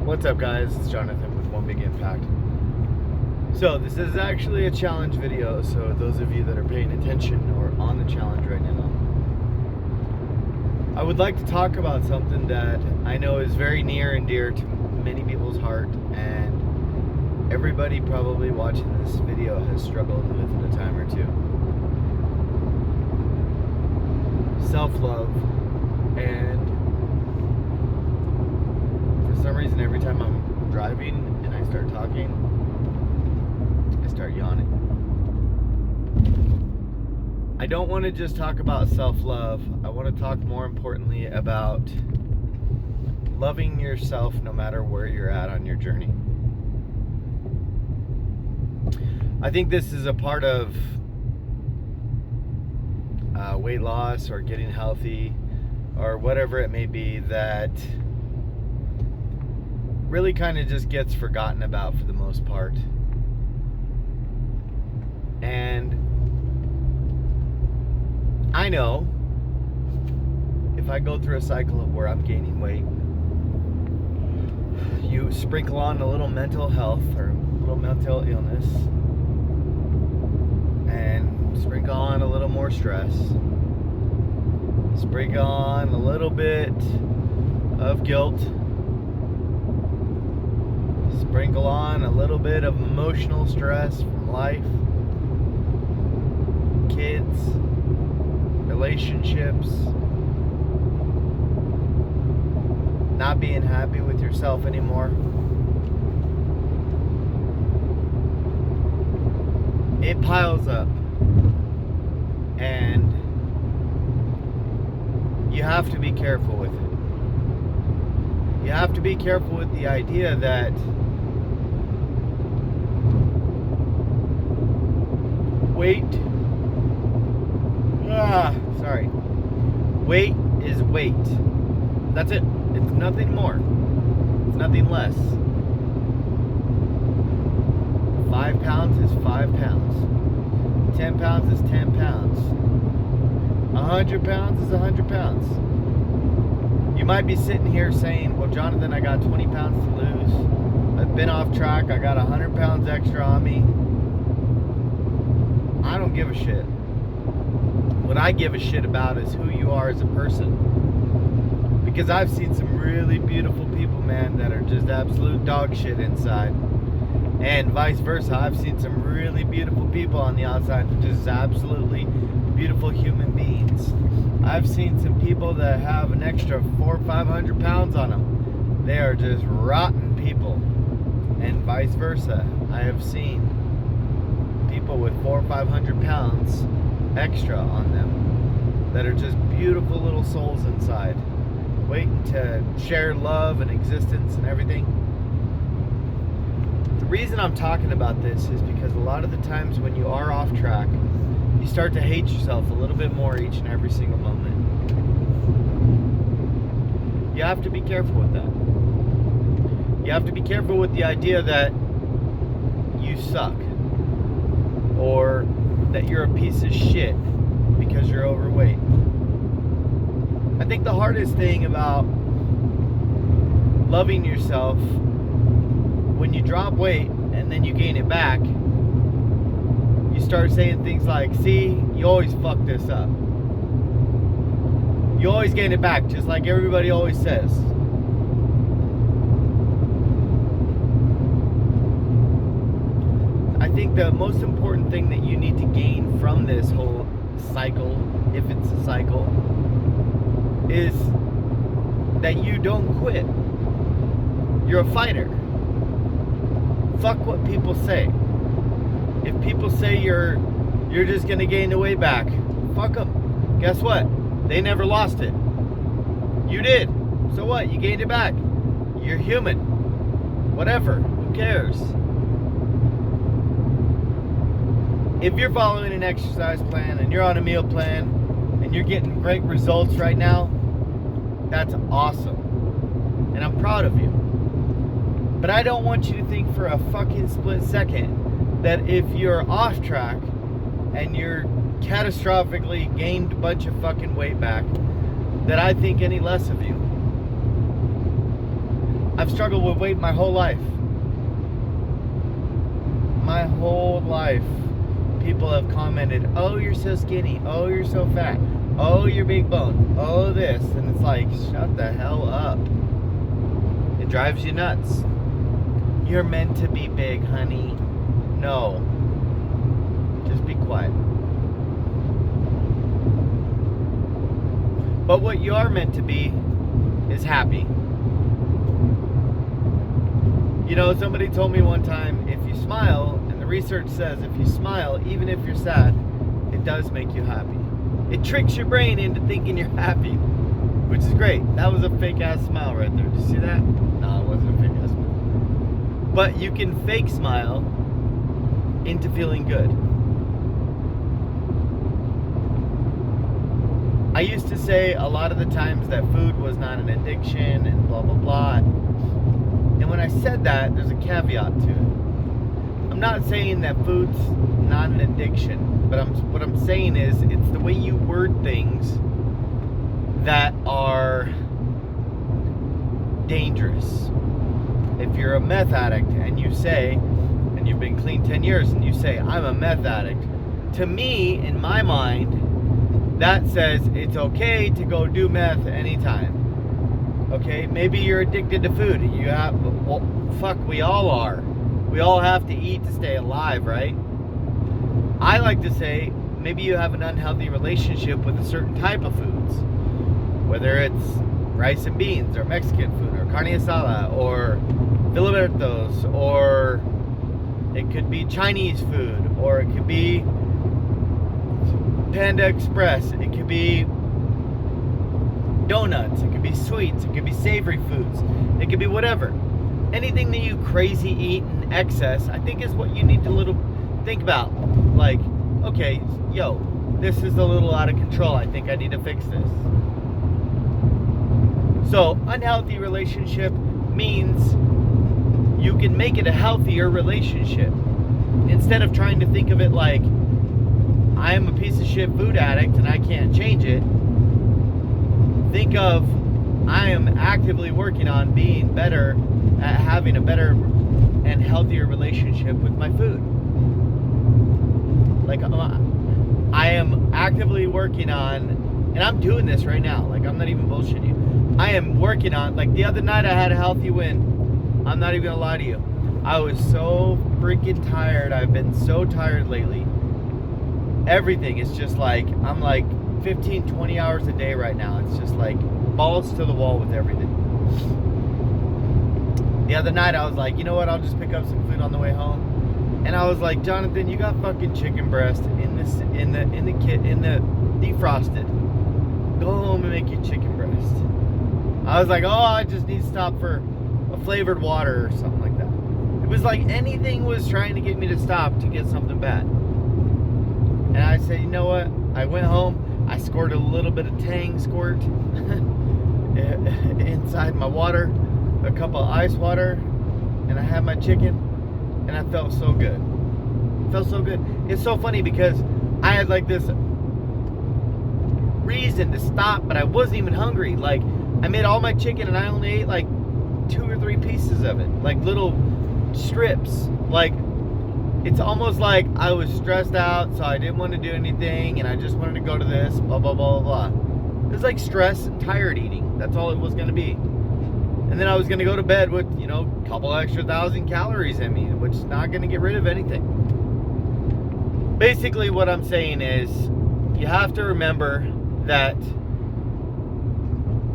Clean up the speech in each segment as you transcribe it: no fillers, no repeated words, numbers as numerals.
What's up, guys? It's Jonathan with One Big Impact. So this is actually a challenge video, so those of you that are paying attention or on the challenge right now, I would like to talk about something that I know is very near and dear to many people's heart, and everybody probably watching this video has struggled with it a time or two. Self-love. And for some reason, every time I'm driving and I start talking, I start yawning. I don't want to just talk about self-love. I want to talk more importantly about loving yourself no matter where you're at on your journey. I think this is a part of weight loss or getting healthy or whatever it may be that really kind of just gets forgotten about for the most part. And I know if I go through a cycle of where I'm gaining weight, you sprinkle on a little mental health or a little mental illness, and sprinkle on a little more stress, sprinkle on a little bit of guilt, sprinkle on a little bit of emotional stress from life, kids, relationships, not being happy with yourself anymore. It piles up, and you have to be careful with it. You have to be careful with the idea that weight is weight. That's it. It's nothing more. It's nothing less. 5 pounds is 5 pounds. 10 pounds is 10 pounds. 100 pounds is 100 pounds. You might be sitting here saying, well, Jonathan, I got 20 pounds to lose. I've been off track. I got 100 pounds extra on me. I don't give a shit. What I give a shit about is who you are as a person. Because I've seen some really beautiful people, man, that are just absolute dog shit inside. And vice versa. I've seen some really beautiful people on the outside that are just absolutely beautiful human beings. I've seen some people that have an extra 400 or 500 pounds on them. They are just rotten people. And vice versa. I have seen people with 400 or 500 pounds extra on them that are just beautiful little souls inside, waiting to share love and existence and everything. The reason I'm talking about this is because a lot of the times when you are off track, you start to hate yourself a little bit more each and every single moment. You have to be careful with that. You have to be careful with the idea that you suck or that you're a piece of shit because you're overweight. I think the hardest thing about loving yourself when you drop weight and then you gain it back, you start saying things like, see, you always fuck this up. You always gain it back, just like everybody always says. I think the most important thing that you need to gain from this whole cycle, if it's a cycle, is that you don't quit. You're a fighter. Fuck what people say. If people say you're just gonna gain the weight back, fuck them. Guess what? They never lost it. You did. So what? You gained it back. You're human. Whatever. Who cares? If you're following an exercise plan and you're on a meal plan and you're getting great results right now, that's awesome. And I'm proud of you. But I don't want you to think for a fucking split second that if you're off track and you're catastrophically gained a bunch of fucking weight back, that I think any less of you. I've struggled with weight my whole life. My whole life. People have commented, oh, you're so skinny. Oh, you're so fat. Oh, you're big bone. Oh, this. And it's like, shut the hell up. It drives you nuts. You're meant to be big, honey. No. Just be quiet. But what you are meant to be is happy. You know, somebody told me one time, if you smile, and the research says if you smile, even if you're sad, it does make you happy. It tricks your brain into thinking you're happy, which is great. That was a fake ass smile right there. Did you see that? No, it wasn't a fake ass smile. But you can fake smile into feeling good. I used to say a lot of the times that food was not an addiction and blah, blah, blah. And when I said that, there's a caveat to it. I'm not saying that food's not an addiction, but what I'm saying is it's the way you word things that are dangerous. If you're a meth addict and you say, and you've been clean 10 years and you say, I'm a meth addict, to me, in my mind, that says it's okay to go do meth anytime. Okay, maybe you're addicted to food. Well, fuck, we all are. We all have to eat to stay alive, right? I like to say maybe you have an unhealthy relationship with a certain type of foods, whether it's rice and beans or Mexican food or carne asada or Filibertos, or it could be Chinese food, or it could be Panda Express, it could be donuts, it could be sweets, it could be savory foods, it could be whatever. Anything that you crazy eat in excess, I think is what you need to think about. Like, okay, yo, this is a little out of control. I think I need to fix this. So, unhealthy relationship means you can make it a healthier relationship. Instead of trying to think of it like, I am a piece of shit food addict and I can't change it. Think of, I am actively working on being better at having a better and healthier relationship with my food. Like, I am actively working on, and I'm doing this right now, like, I'm not even bullshitting you. I am working on, like, the other night I had a healthy win. I'm not even gonna lie to you. I was so freaking tired. I've been so tired lately. Everything is just like, I'm like 15, 20 hours a day right now. It's just like balls to the wall with everything. The other night I was like, you know what, I'll just pick up some food on the way home. And I was like, Jonathan, you got fucking chicken breast in the defrosted. Go home and make your chicken breast. I was like, oh, I just need to stop for a flavored water or something like that. It was like anything was trying to get me to stop to get something bad. And I said, you know what? I went home, I squirted a little bit of Tang squirt inside my water, a cup of ice water, and I had my chicken, and I felt so good. Felt so good. It's so funny because I had like this reason to stop, but I wasn't even hungry. Like, I made all my chicken and I only ate like 2 or 3 pieces of it, like little strips. Like, it's almost like I was stressed out, so I didn't want to do anything, and I just wanted to go to this, blah, blah, blah, blah, blah. It was like stress and tired eating. That's all it was going to be. And then I was going to go to bed with, you know, a couple extra 1,000 calories in me, which is not going to get rid of anything. Basically, what I'm saying is, you have to remember that...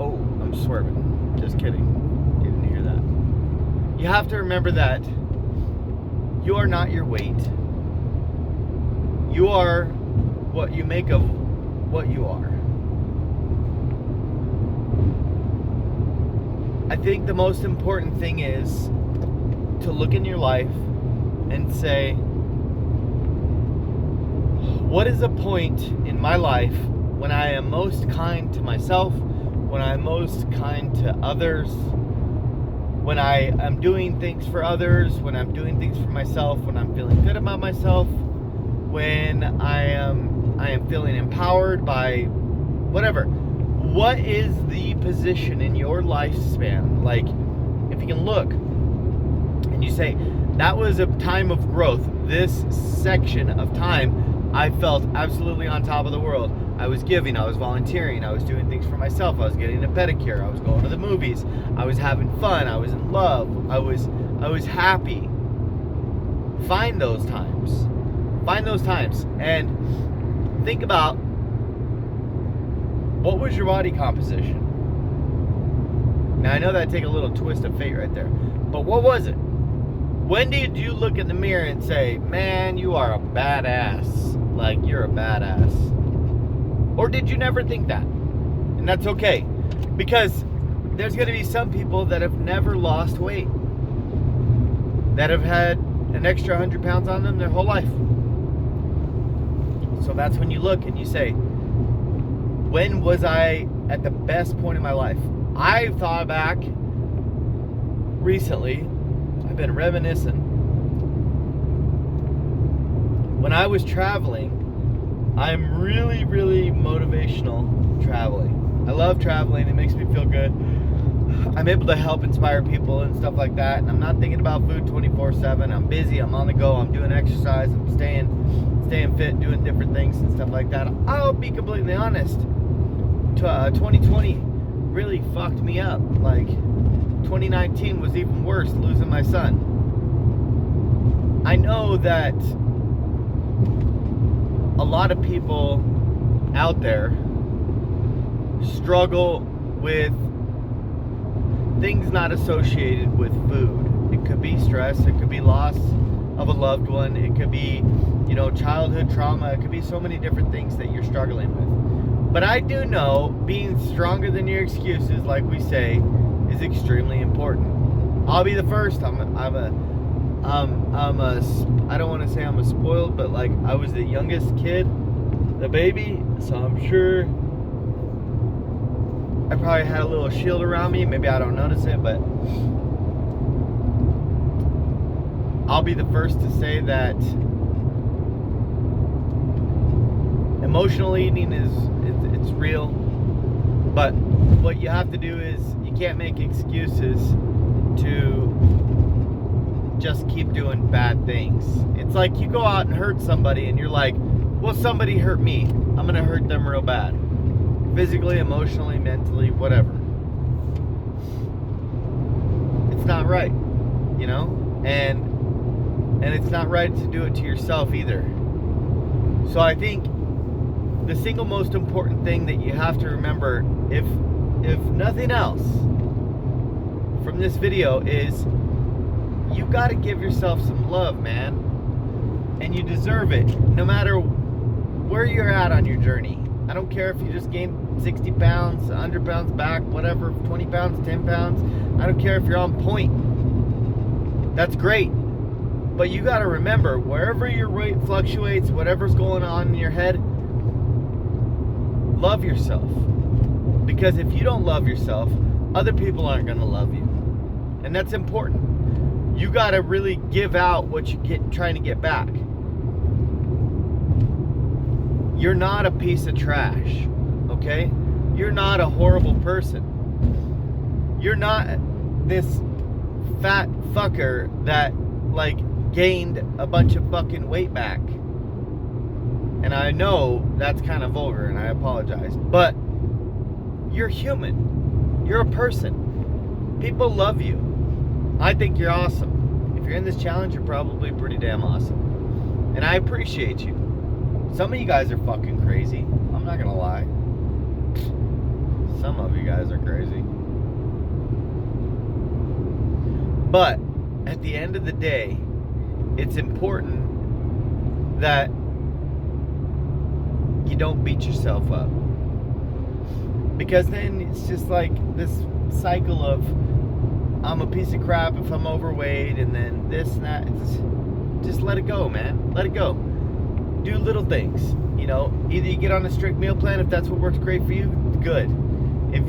Oh, I'm swerving. Just kidding. Didn't hear that. You have to remember that you are not your weight. You are what you make of what you are. I think the most important thing is to look in your life and say, what is a point in my life when I am most kind to myself, when I am most kind to others, when I am doing things for others, when I'm doing things for myself, when I'm feeling good about myself, when I am feeling empowered by whatever. What is the position in your lifespan? Like, if you can look and you say, that was a time of growth. This section of time, I felt absolutely on top of the world. I was giving, I was volunteering, I was doing things for myself, I was getting a pedicure, I was going to the movies, I was having fun, I was in love, I was happy. Find those times. Find those times and think about, what was your body composition? Now I know that take a little twist of fate right there, but what was it? When did you look in the mirror and say, man, you are a badass? Like, you're a badass. Or did you never think that? And that's okay. Because there's going to be some people that have never lost weight, that have had an extra 100 pounds on them their whole life. So that's when you look and you say, when was I at the best point in my life? I thought back recently. I've been reminiscing. When I was traveling, I'm really, really motivational traveling. I love traveling. It makes me feel good. I'm able to help inspire people and stuff like that. And I'm not thinking about food 24/7. I'm busy. I'm on the go. I'm doing exercise. I'm staying fit, doing different things and stuff like that. I'll be completely honest. 2020 really fucked me up. Like, 2019 was even worse, losing my son. I know that a lot of people out there struggle with things not associated with food. It could be stress, it could be loss of a loved one, it could be, childhood trauma, it could be so many different things that you're struggling with. But I do know being stronger than your excuses, like we say, is extremely important. I'll be the first. I don't want to say I'm a spoiled, but like, I was the youngest kid, the baby, so I'm sure I probably had a little shield around me. Maybe I don't notice it, but I'll be the first to say that emotional eating it's real, but what you have to do is, you can't make excuses to just keep doing bad things. It's like you go out and hurt somebody and you're like, well, somebody hurt me, I'm gonna hurt them real bad, physically, emotionally, mentally, whatever. It's not right, and it's not right to do it to yourself either. So I think the single most important thing that you have to remember, if nothing else from this video, is you got to give yourself some love, man, and you deserve it, no matter where you're at on your journey. I don't care if you just gained 60 pounds, 100 pounds back, whatever, 20 pounds, 10 pounds. I don't care if you're on point. That's great. But you got to remember, wherever your weight fluctuates, whatever's going on in your head, love yourself. Because if you don't love yourself, other people aren't going to love you. And that's important. You got to really give out what you get, trying to get back. You're not a piece of trash, okay? You're not a horrible person. You're not this fat fucker that, like, gained a bunch of fucking weight back. And I know that's kind of vulgar, and I apologize, but you're human. You're a person. People love you. I think you're awesome. If you're in this challenge, you're probably pretty damn awesome. And I appreciate you. Some of you guys are fucking crazy. I'm not gonna lie. Some of you guys are crazy. But at the end of the day, it's important that you don't beat yourself up. Because then it's just like this cycle of, I'm a piece of crap if I'm overweight, and then this and that. Just let it go, man. Let it go. Do little things. Either you get on a strict meal plan if that's what works great for you, good. If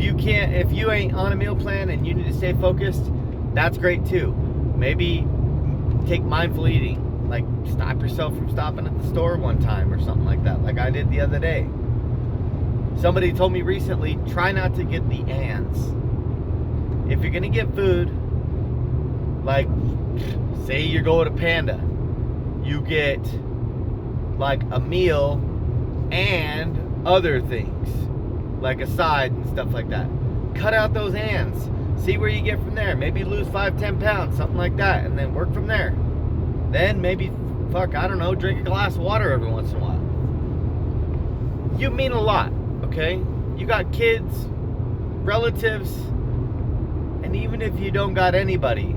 you ain't on a meal plan and you need to stay focused, that's great too. Maybe take mindful eating. Like, stop yourself from stopping at the store one time or something like that, like I did the other day. Somebody told me recently, try not to get the ands. If you're gonna get food, Like, say you go to Panda, you get like a meal and other things, like a side and stuff like that. Cut out those ands. See where you get from there. Maybe lose 5-10 pounds, something like that, and then work from there. Then maybe, I don't know, drink a glass of water every once in a while. You mean a lot, okay? You got kids, relatives, and even if you don't got anybody,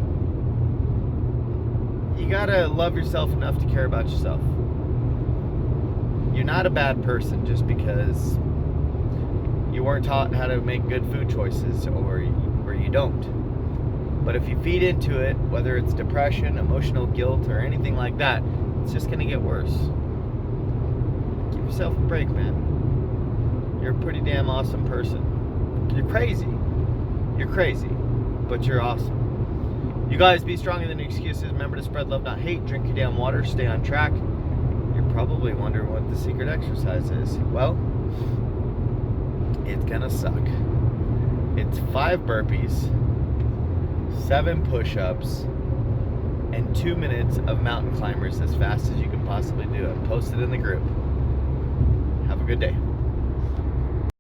you gotta love yourself enough to care about yourself. You're not a bad person just because you weren't taught how to make good food choices, or you don't. But if you feed into it, whether it's depression, emotional guilt, or anything like that, it's just gonna get worse. Give yourself a break, man. You're a pretty damn awesome person. You're crazy, but you're awesome. You guys be stronger than excuses. Remember to spread love, not hate. Drink your damn water. Stay on track. You're probably wondering what the secret exercise is. Well, it's gonna suck. It's 5 burpees, 7 push-ups, and 2 minutes of mountain climbers as fast as you can possibly do it. Post it in the group. Have a good day.